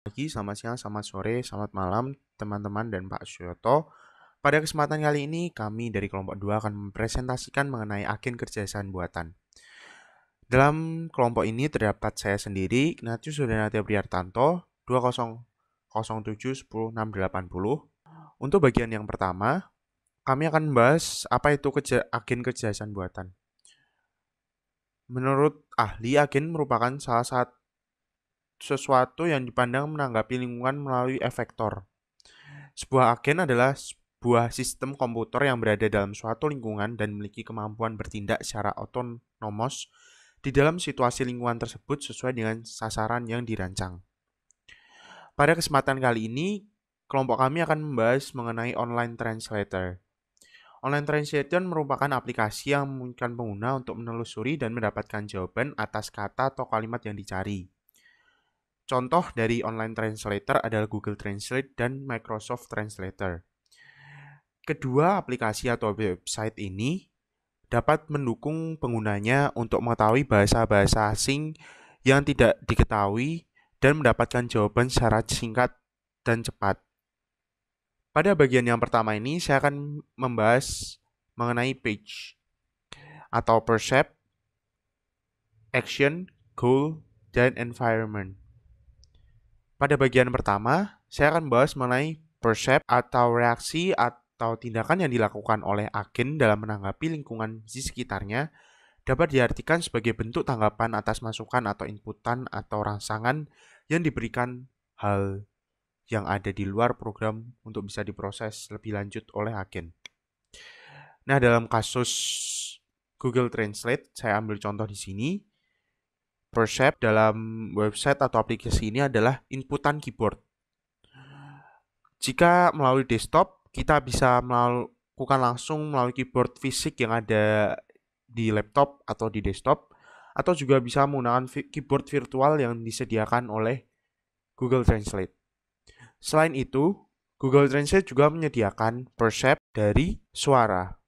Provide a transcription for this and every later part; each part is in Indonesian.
Pagi, selamat siang, selamat sore, selamat malam, teman-teman dan Pak Suyoto. Pada kesempatan kali ini, kami dari kelompok 2 akan mempresentasikan mengenai agen kerjasama buatan. Dalam kelompok ini terdapat saya sendiri, Ignatius Sudanatya Prihartanto, 2007106080. Untuk bagian yang pertama, kami akan membahas apa itu agen kerjasama buatan. Menurut ahli, agen merupakan salah satu sesuatu yang dipandang menanggapi lingkungan melalui efektor. Sebuah agen adalah sebuah sistem komputer yang berada dalam suatu lingkungan dan memiliki kemampuan bertindak secara otonomos di dalam situasi lingkungan tersebut sesuai dengan sasaran yang dirancang. Pada kesempatan kali ini, kelompok kami akan membahas mengenai online translator. Online translator merupakan aplikasi yang memungkinkan pengguna untuk menelusuri dan mendapatkan jawaban atas kata atau kalimat yang dicari. Contoh dari online translator adalah Google Translate dan Microsoft Translator. Kedua aplikasi atau website ini dapat mendukung penggunanya untuk mengetahui bahasa-bahasa asing yang tidak diketahui dan mendapatkan jawaban secara singkat dan cepat. Pada bagian yang pertama ini, saya akan membahas mengenai page atau percept, action, goal, dan environment. Pada bagian pertama, saya akan membahas mengenai percept atau reaksi atau tindakan yang dilakukan oleh agen dalam menanggapi lingkungan di sekitarnya dapat diartikan sebagai bentuk tanggapan atas masukan atau inputan atau rangsangan yang diberikan hal yang ada di luar program untuk bisa diproses lebih lanjut oleh agen. Nah, dalam kasus Google Translate, saya ambil contoh di sini. Percept dalam website atau aplikasi ini adalah inputan keyboard. Jika melalui desktop, kita bisa melakukan langsung melalui keyboard fisik yang ada di laptop atau di desktop, atau juga bisa menggunakan keyboard virtual yang disediakan oleh Google Translate. Selain itu, Google Translate juga menyediakan percept dari suara.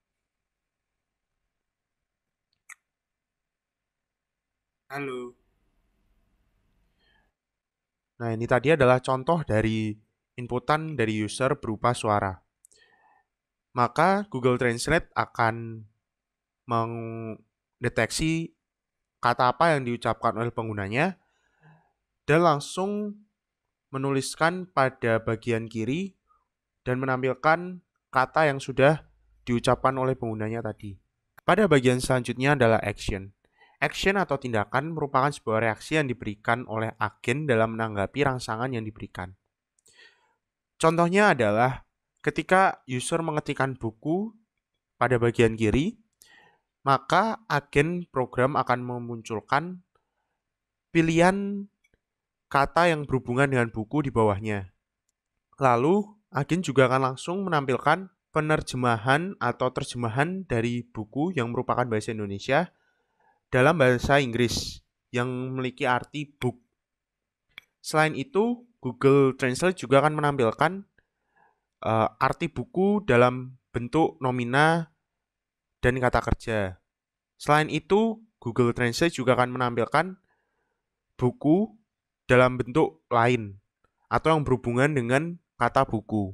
Halo. Nah, ini tadi adalah contoh dari inputan dari user berupa suara. Maka Google Translate akan mendeteksi kata apa yang diucapkan oleh penggunanya dan langsung menuliskan pada bagian kiri dan menampilkan kata yang sudah diucapkan oleh penggunanya tadi. Pada bagian selanjutnya adalah action. Action atau tindakan merupakan sebuah reaksi yang diberikan oleh agen dalam menanggapi rangsangan yang diberikan. Contohnya adalah ketika user mengetikkan buku pada bagian kiri, maka agen program akan memunculkan pilihan kata yang berhubungan dengan buku di bawahnya. Lalu, agen juga akan langsung menampilkan penerjemahan atau terjemahan dari buku yang merupakan bahasa Indonesia dalam bahasa Inggris yang memiliki arti book. Selain itu, Google Translate juga akan menampilkan arti buku dalam bentuk nomina dan kata kerja. Selain itu, Google Translate juga akan menampilkan buku dalam bentuk lain atau yang berhubungan dengan kata buku,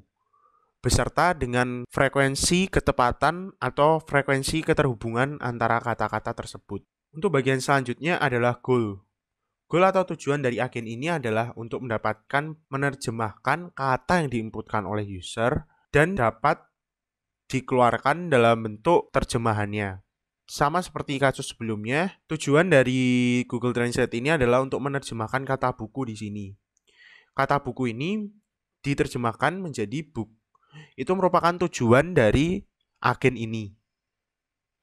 beserta dengan frekuensi ketepatan atau frekuensi keterhubungan antara kata-kata tersebut. Untuk bagian selanjutnya adalah goal. Goal atau tujuan dari agen ini adalah untuk mendapatkan menerjemahkan kata yang diinputkan oleh user dan dapat dikeluarkan dalam bentuk terjemahannya. Sama seperti kasus sebelumnya, tujuan dari Google Translate ini adalah untuk menerjemahkan kata buku di sini. Kata buku ini diterjemahkan menjadi book. Itu merupakan tujuan dari agen ini.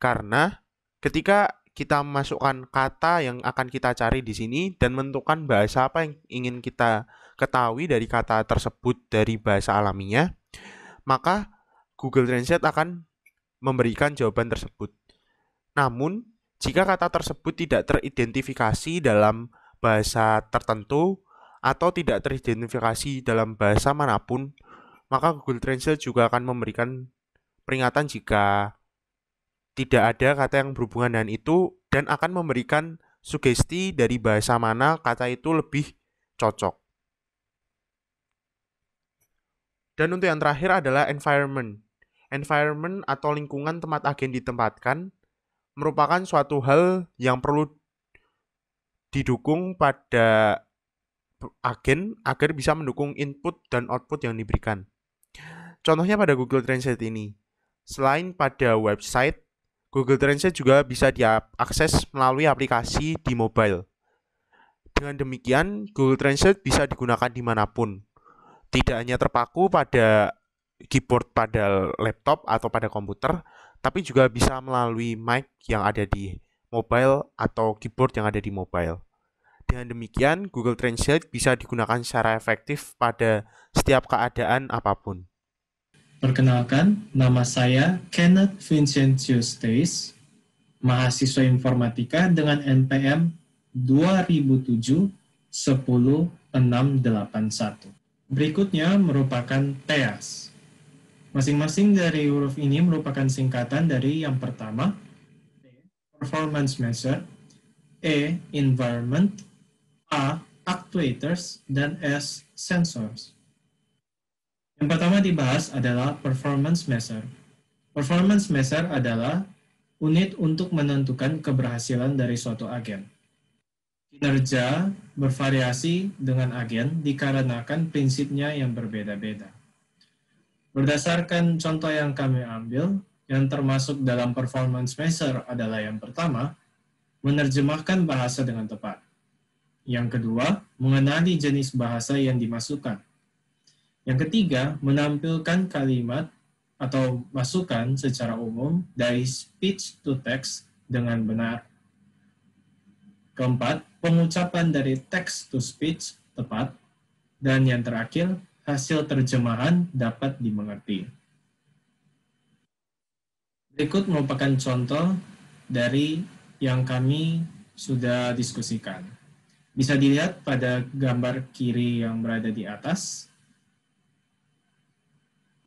Karena ketika kita memasukkan kata yang akan kita cari di sini dan menentukan bahasa apa yang ingin kita ketahui dari kata tersebut dari bahasa alaminya, maka Google Translate akan memberikan jawaban tersebut. Namun, jika kata tersebut tidak teridentifikasi dalam bahasa tertentu atau tidak teridentifikasi dalam bahasa manapun, maka Google Translate juga akan memberikan peringatan jika tidak ada kata yang berhubungan dengan itu dan akan memberikan sugesti dari bahasa mana kata itu lebih cocok. Dan untuk yang terakhir adalah environment. Environment atau lingkungan tempat agen ditempatkan merupakan suatu hal yang perlu didukung pada agen agar bisa mendukung input dan output yang diberikan. Contohnya pada Google Translate ini. Selain pada website, Google Translate juga bisa diakses melalui aplikasi di mobile. Dengan demikian, Google Translate bisa digunakan dimanapun. Tidak hanya terpaku pada keyboard pada laptop atau pada komputer, tapi juga bisa melalui mic yang ada di mobile atau keyboard yang ada di mobile. Dengan demikian, Google Translate bisa digunakan secara efektif pada setiap keadaan apapun. Perkenalkan, nama saya Kenneth Vincentius Theis, mahasiswa informatika dengan NPM 2007-10681. Berikutnya merupakan TEAS. Masing-masing dari huruf ini merupakan singkatan dari yang pertama, Performance Measure, E. Environment, A. Actuators, dan S. Sensors. Yang pertama dibahas adalah performance measure. Performance measure adalah unit untuk menentukan keberhasilan dari suatu agen. Kinerja bervariasi dengan agen dikarenakan prinsipnya yang berbeda-beda. Berdasarkan contoh yang kami ambil, yang termasuk dalam performance measure adalah yang pertama, menerjemahkan bahasa dengan tepat. Yang kedua, mengenali jenis bahasa yang dimasukkan. Yang ketiga, menampilkan kalimat atau masukan secara umum dari speech to text dengan benar. Keempat, pengucapan dari text to speech tepat. Dan yang terakhir, hasil terjemahan dapat dimengerti. Berikut merupakan contoh dari yang kami sudah diskusikan. Bisa dilihat pada gambar kiri yang berada di atas.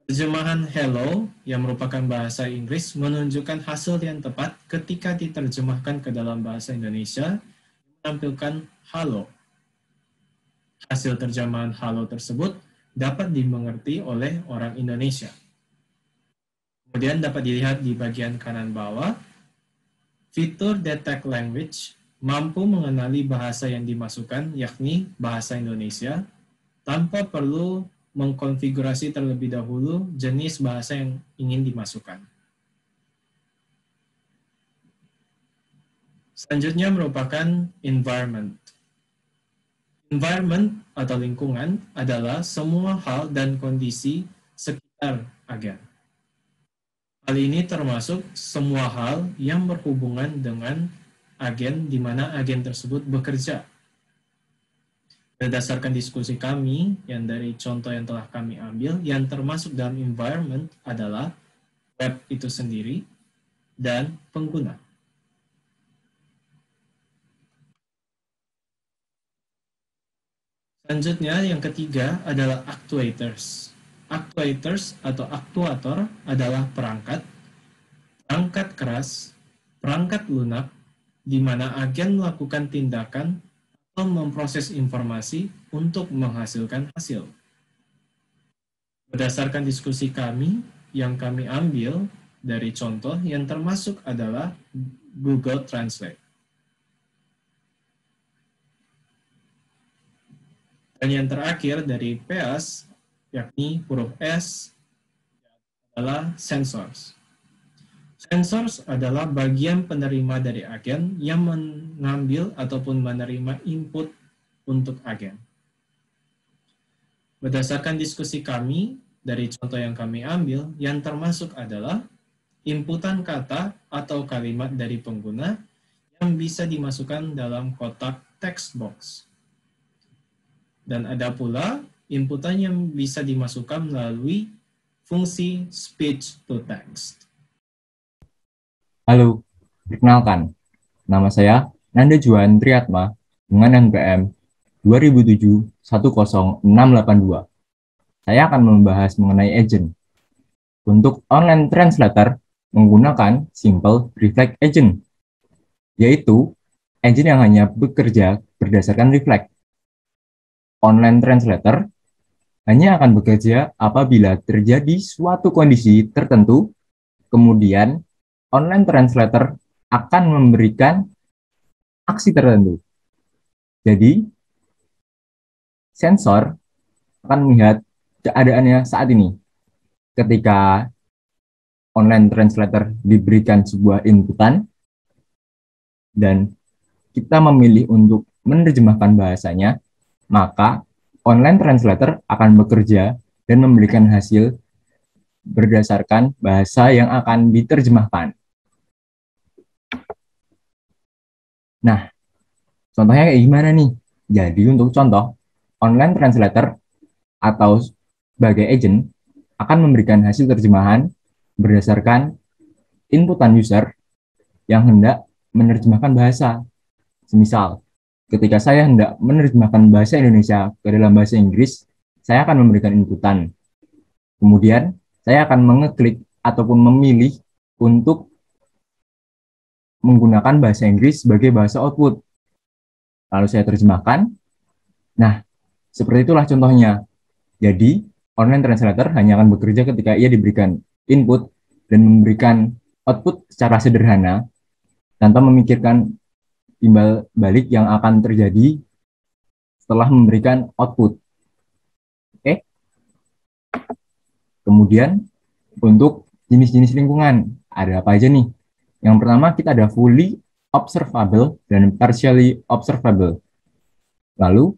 Terjemahan hello yang merupakan bahasa Inggris menunjukkan hasil yang tepat ketika diterjemahkan ke dalam bahasa Indonesia menampilkan halo. Hasil terjemahan halo tersebut dapat dimengerti oleh orang Indonesia. Kemudian dapat dilihat di bagian kanan bawah, fitur detect language mampu mengenali bahasa yang dimasukkan, yakni bahasa Indonesia, tanpa perlu mengkonfigurasi terlebih dahulu jenis bahasa yang ingin dimasukkan. Selanjutnya merupakan environment. Environment atau lingkungan adalah semua hal dan kondisi sekitar agen. Hal ini termasuk semua hal yang berhubungan dengan agen di mana agen tersebut bekerja. Berdasarkan diskusi kami, yang dari contoh yang telah kami ambil, yang termasuk dalam environment adalah web itu sendiri dan pengguna. Selanjutnya, yang ketiga adalah actuators. Actuators atau aktuator adalah perangkat keras, perangkat lunak, di mana agen melakukan tindakan memproses informasi untuk menghasilkan hasil. Berdasarkan diskusi kami, yang kami ambil dari contoh yang termasuk adalah Google Translate. Dan yang terakhir dari PEAS, yakni huruf S, adalah sensors. Sensors adalah bagian penerima dari agen yang mengambil ataupun menerima input untuk agen. Berdasarkan diskusi kami, dari contoh yang kami ambil, yang termasuk adalah inputan kata atau kalimat dari pengguna yang bisa dimasukkan dalam kotak text box. Dan ada pula inputan yang bisa dimasukkan melalui fungsi speech to text. Halo, perkenalkan, nama saya Nanda Juan Triatma dengan NPM 2007-10682. Saya akan membahas mengenai agent. Untuk online translator menggunakan Simple Reflect Agent, yaitu agent yang hanya bekerja berdasarkan reflect. Online translator hanya akan bekerja apabila terjadi suatu kondisi tertentu, kemudian online translator akan memberikan aksi tertentu. Jadi, sensor akan melihat keadaannya saat ini. Ketika online translator diberikan sebuah inputan dan kita memilih untuk menerjemahkan bahasanya, maka online translator akan bekerja dan memberikan hasil berdasarkan bahasa yang akan diterjemahkan. Nah, contohnya kayak gimana nih? Jadi untuk contoh, online translator atau sebagai agent akan memberikan hasil terjemahan berdasarkan inputan user yang hendak menerjemahkan bahasa. Semisal, ketika saya hendak menerjemahkan bahasa Indonesia ke dalam bahasa Inggris, saya akan memberikan inputan. Kemudian, saya akan mengeklik ataupun memilih untuk menggunakan bahasa Inggris sebagai bahasa output. Lalu saya terjemahkan. Nah, seperti itulah contohnya. Jadi, online translator hanya akan bekerja ketika ia diberikan input dan memberikan output secara sederhana tanpa memikirkan timbal balik yang akan terjadi setelah memberikan output. Oke. Kemudian untuk jenis-jenis lingkungan, ada apa aja nih? Yang pertama kita ada fully observable dan partially observable. Lalu,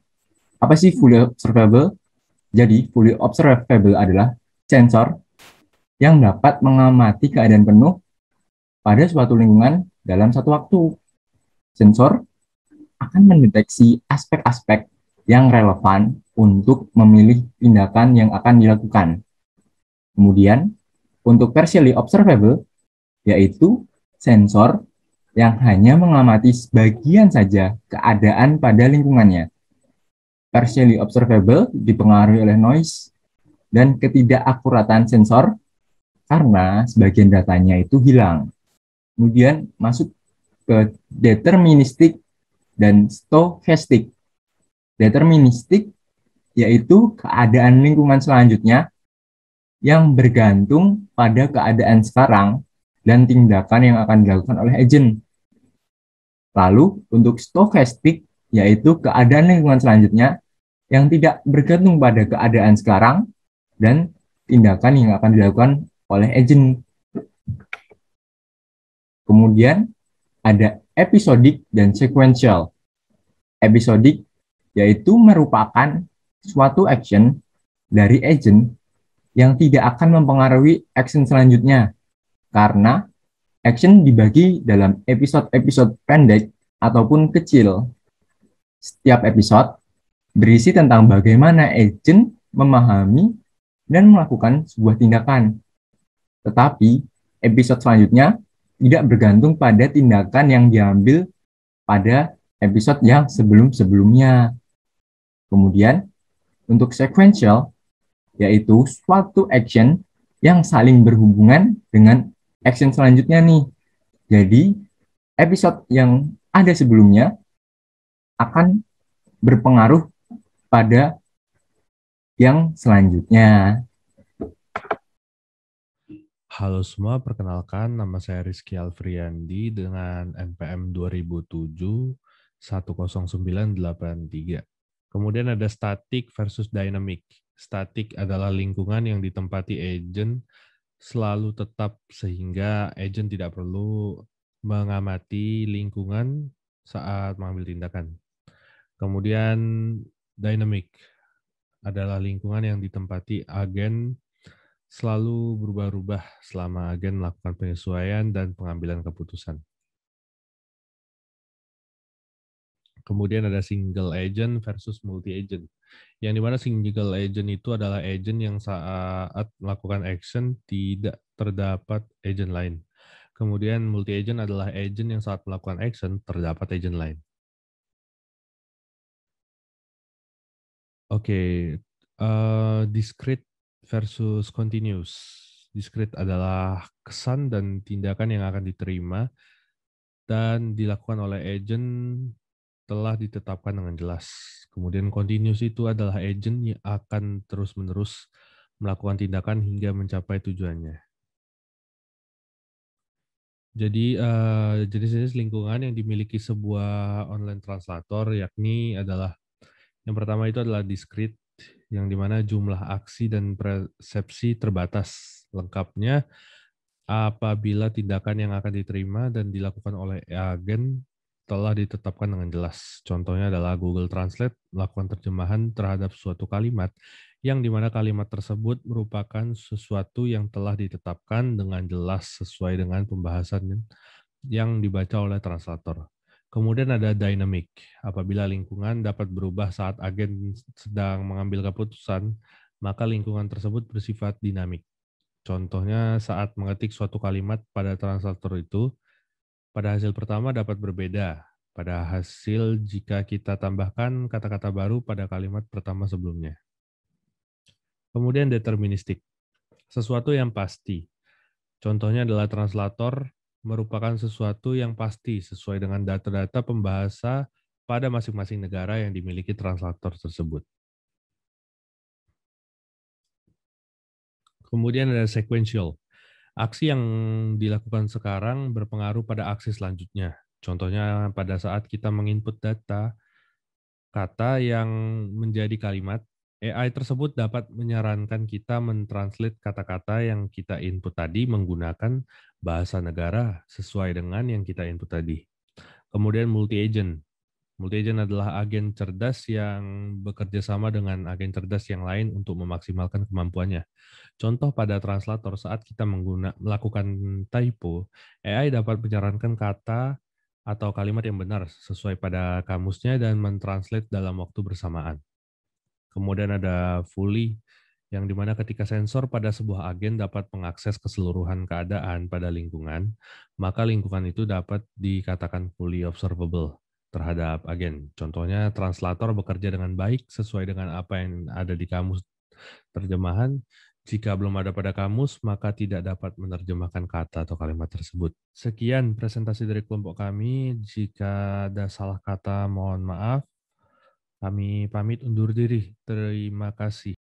apa sih fully observable? Jadi, fully observable adalah sensor yang dapat mengamati keadaan penuh pada suatu lingkungan dalam satu waktu. Sensor akan mendeteksi aspek-aspek yang relevan untuk memilih tindakan yang akan dilakukan. Kemudian, untuk partially observable, yaitu sensor yang hanya mengamati sebagian saja keadaan pada lingkungannya. Partially observable dipengaruhi oleh noise dan ketidakakuratan sensor karena sebagian datanya itu hilang. Kemudian masuk ke deterministik dan stochastic. Deterministik yaitu keadaan lingkungan selanjutnya yang bergantung pada keadaan sekarang dan tindakan yang akan dilakukan oleh agent. Lalu untuk stochastic yaitu keadaan lingkungan selanjutnya yang tidak bergantung pada keadaan sekarang dan tindakan yang akan dilakukan oleh agent. Kemudian ada episodik dan sequential. Episodik yaitu merupakan suatu action dari agent yang tidak akan mempengaruhi action selanjutnya karena action dibagi dalam episode-episode pendek ataupun kecil. Setiap episode berisi tentang bagaimana agent memahami dan melakukan sebuah tindakan. Tetapi episode selanjutnya tidak bergantung pada tindakan yang diambil pada episode yang sebelum-sebelumnya. Kemudian, untuk sequential, yaitu suatu action yang saling berhubungan dengan action selanjutnya nih. Jadi, episode yang ada sebelumnya akan berpengaruh pada yang selanjutnya. Halo semua, perkenalkan nama saya Rizky Alfriandi dengan NPM 2007 10983. Kemudian ada static versus dynamic. Static adalah lingkungan yang ditempati agent selalu tetap sehingga agent tidak perlu mengamati lingkungan saat mengambil tindakan. Kemudian dynamic adalah lingkungan yang ditempati agen selalu berubah-ubah selama agen melakukan penyesuaian dan pengambilan keputusan. Kemudian ada single agent versus multi agent. Yang dimana single agent itu adalah agent yang saat melakukan action tidak terdapat agent lain. Kemudian multi agent adalah agent yang saat melakukan action terdapat agent lain. Oke, discrete versus continuous. Discrete adalah kesan dan tindakan yang akan diterima dan dilakukan oleh agent telah ditetapkan dengan jelas. Kemudian continuous itu adalah agent yang akan terus-menerus melakukan tindakan hingga mencapai tujuannya. Jadi jenis-jenis lingkungan yang dimiliki sebuah online translator yakni adalah yang pertama itu adalah discrete, yang dimana jumlah aksi dan persepsi terbatas. Lengkapnya apabila tindakan yang akan diterima dan dilakukan oleh agen telah ditetapkan dengan jelas. Contohnya adalah Google Translate melakukan terjemahan terhadap suatu kalimat yang dimana kalimat tersebut merupakan sesuatu yang telah ditetapkan dengan jelas sesuai dengan pembahasan yang dibaca oleh translator. Kemudian ada dynamic, apabila lingkungan dapat berubah saat agen sedang mengambil keputusan, maka lingkungan tersebut bersifat dinamik. Contohnya saat mengetik suatu kalimat pada translator itu, pada hasil pertama dapat berbeda pada hasil jika kita tambahkan kata-kata baru pada kalimat pertama sebelumnya. Kemudian deterministik, sesuatu yang pasti. Contohnya adalah translator merupakan sesuatu yang pasti sesuai dengan data-data pembahasa pada masing-masing negara yang dimiliki translator tersebut. Kemudian ada sequential. Aksi yang dilakukan sekarang berpengaruh pada aksi selanjutnya. Contohnya pada saat kita menginput data, kata yang menjadi kalimat, AI tersebut dapat menyarankan kita mentranslate kata-kata yang kita input tadi menggunakan bahasa negara sesuai dengan yang kita input tadi. Kemudian multi-agent. Multi-agent adalah agen cerdas yang bekerja sama dengan agen cerdas yang lain untuk memaksimalkan kemampuannya. Contoh pada translator saat kita melakukan typo, AI dapat menyarankan kata atau kalimat yang benar sesuai pada kamusnya dan mentranslate dalam waktu bersamaan. Kemudian ada fully, yang dimana ketika sensor pada sebuah agen dapat mengakses keseluruhan keadaan pada lingkungan, maka lingkungan itu dapat dikatakan fully observable terhadap agen. Contohnya, translator bekerja dengan baik sesuai dengan apa yang ada di kamus terjemahan. Jika belum ada pada kamus, maka tidak dapat menerjemahkan kata atau kalimat tersebut. Sekian presentasi dari kelompok kami. Jika ada salah kata, mohon maaf. Kami pamit undur diri. Terima kasih.